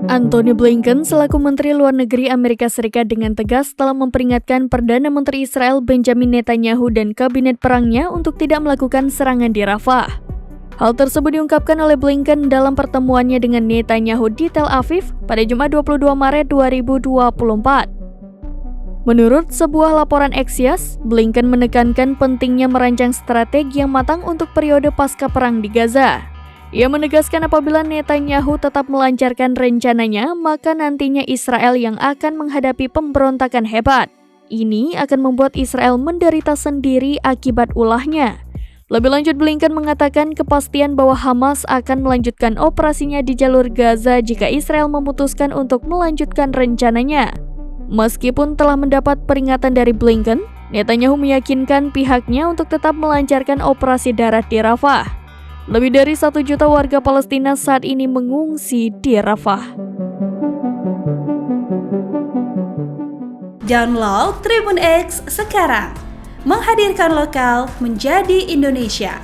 Antony Blinken selaku Menteri Luar Negeri Amerika Serikat dengan tegas telah memperingatkan Perdana Menteri Israel Benjamin Netanyahu dan kabinet perangnya untuk tidak melakukan serangan di Rafah. Hal tersebut diungkapkan oleh Blinken dalam pertemuannya dengan Netanyahu di Tel Aviv pada Jumat 22 Maret 2024. Menurut sebuah laporan Axios, Blinken menekankan pentingnya merancang strategi yang matang untuk periode pasca perang di Gaza. Ia menegaskan apabila Netanyahu tetap melancarkan rencananya, maka nantinya Israel yang akan menghadapi pemberontakan hebat. Ini akan membuat Israel menderita sendiri akibat ulahnya. Lebih lanjut, Blinken mengatakan kepastian bahwa Hamas akan melanjutkan operasinya di jalur Gaza jika Israel memutuskan untuk melanjutkan rencananya. Meskipun telah mendapat peringatan dari Blinken, Netanyahu meyakinkan pihaknya untuk tetap melancarkan operasi darat di Rafah. Lebih dari 1 juta warga Palestina saat ini mengungsi di Rafah. Download Tribun X sekarang, menghadirkan lokal menjadi Indonesia.